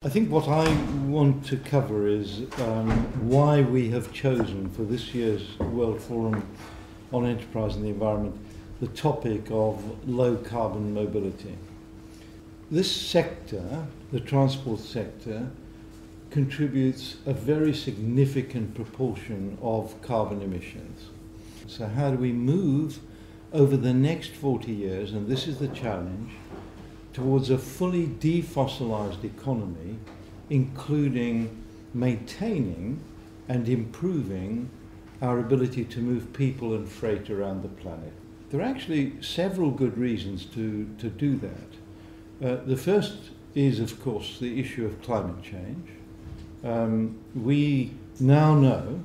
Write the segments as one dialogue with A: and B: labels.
A: I think what I want to cover is why we have chosen for this year's World Forum on Enterprise and the Environment the topic of low carbon mobility. This sector, the transport sector, contributes a very significant proportion of carbon emissions. So how do we move over the next 40 years, and this is the challenge, towards a fully de-fossilized economy, including maintaining and improving our ability to move people and freight around the planet? There are actually several good reasons to do that. The first is, of course, the issue of climate change. We now know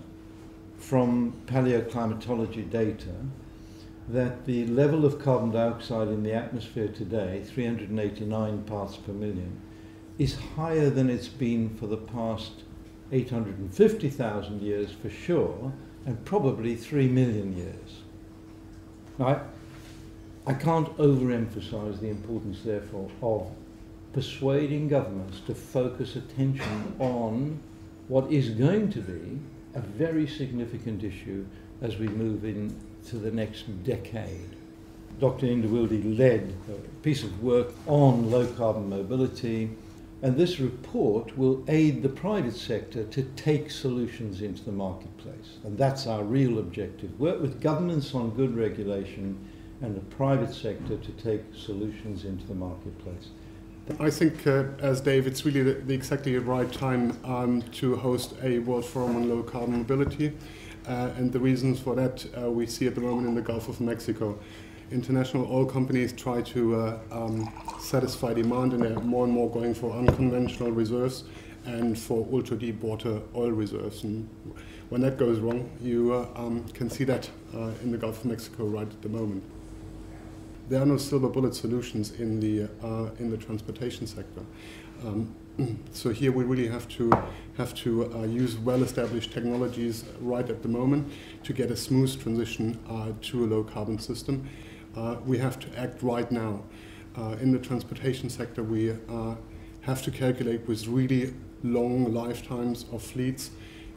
A: from paleoclimatology data that the level of carbon dioxide in the atmosphere today, 389 parts per million, is higher than it's been for the past 850,000 years for sure, and probably 3 million years. Now, I can't overemphasize the importance, therefore, of persuading governments to focus attention on what is going to be a very significant issue as we move into the next decade. Dr. Inderwildi led a piece of work on low carbon mobility, and this report will aid the private sector to take solutions into the marketplace. And that's our real objective. Work with governments on good regulation and the private sector to take solutions into the marketplace.
B: I think, as Dave, it's really the exactly right time to host a World Forum on Low Carbon Mobility. And the reasons for that we see at the moment in the Gulf of Mexico. International oil companies try to satisfy demand, and they're more and more going for unconventional reserves and for ultra-deep water oil reserves. And when that goes wrong, you can see that in the Gulf of Mexico right at the moment. There are no silver bullet solutions in the transportation sector. So here we really have to use well-established technologies right at the moment to get a smooth transition to a low-carbon system. We have to act right now. In the transportation sector, we have to calculate with really long lifetimes of fleets.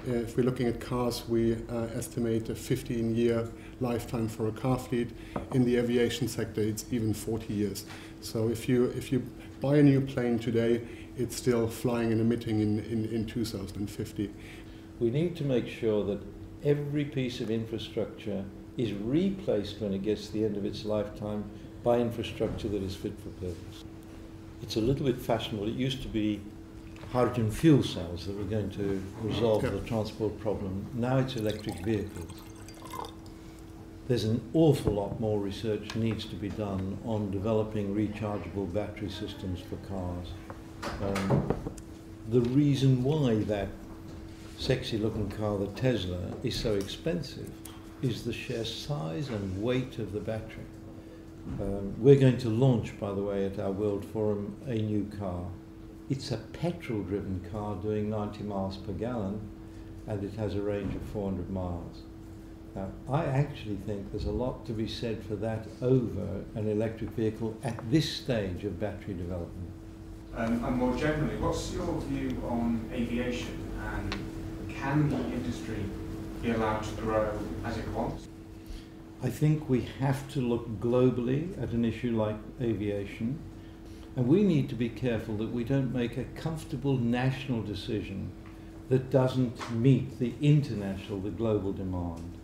B: If we're looking at cars, we estimate a 15-year lifetime for a car fleet. In the aviation sector, it's even 40 years. So if you buy a new plane today, it's still flying and emitting in 2050.
A: We need to make sure that every piece of infrastructure is replaced when it gets to the end of its lifetime by infrastructure that is fit for purpose. It's a little bit fashionable. It used to be hydrogen fuel cells that were going to resolve the transport problem. Now it's electric vehicles. There's an awful lot more research needs to be done on developing rechargeable battery systems for cars. The reason why that sexy looking car, the Tesla, is so expensive is the sheer size and weight of the battery. We're going to launch, by the way, at our World Forum, a new car. It's a petrol-driven car doing 90 miles per gallon, and it has a range of 400 miles. Now, I actually think there's a lot to be said for that over an electric vehicle at this stage of battery development.
C: And more generally, what's your view on aviation, and can the industry be allowed to grow as it wants?
A: I think we have to look globally at an issue like aviation, and we need to be careful that we don't make a comfortable national decision that doesn't meet the international, the global demand.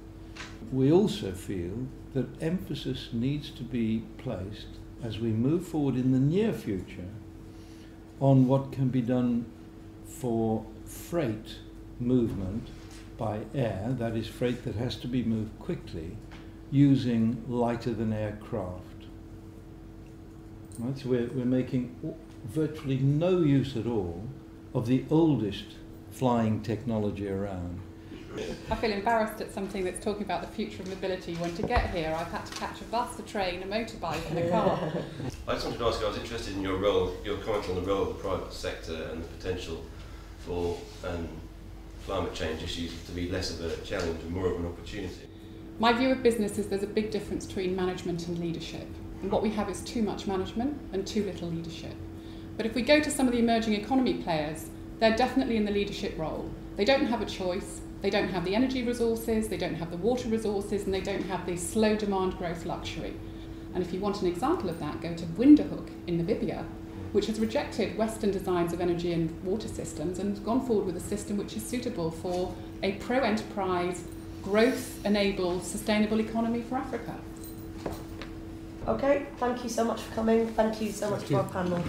A: We also feel that emphasis needs to be placed as we move forward in the near future on what can be done for freight movement by air, that is freight that has to be moved quickly, using lighter than air craft. Right? So we're making virtually no use at all of the oldest flying technology around.
D: I feel embarrassed at something that's talking about the future of mobility when to get here I've had to catch a bus, a train, a motorbike and a car.
E: I just wanted to ask you, I was interested in your comment on the role of the private sector and the potential for climate change issues to be less of a challenge and more of an opportunity.
D: My view of business is there's a big difference between management and leadership. And what we have is too much management and too little leadership. But if we go to some of the emerging economy players, they're definitely in the leadership role. They don't have a choice, they don't have the energy resources, they don't have the water resources, and they don't have the slow demand growth luxury. And if you want an example of that, go to Windhoek in Namibia, which has rejected Western designs of energy and water systems and gone forward with a system which is suitable for a pro-enterprise, growth-enabled, sustainable economy for Africa.
F: Okay, thank you so much for coming. Thank you so much to our panel.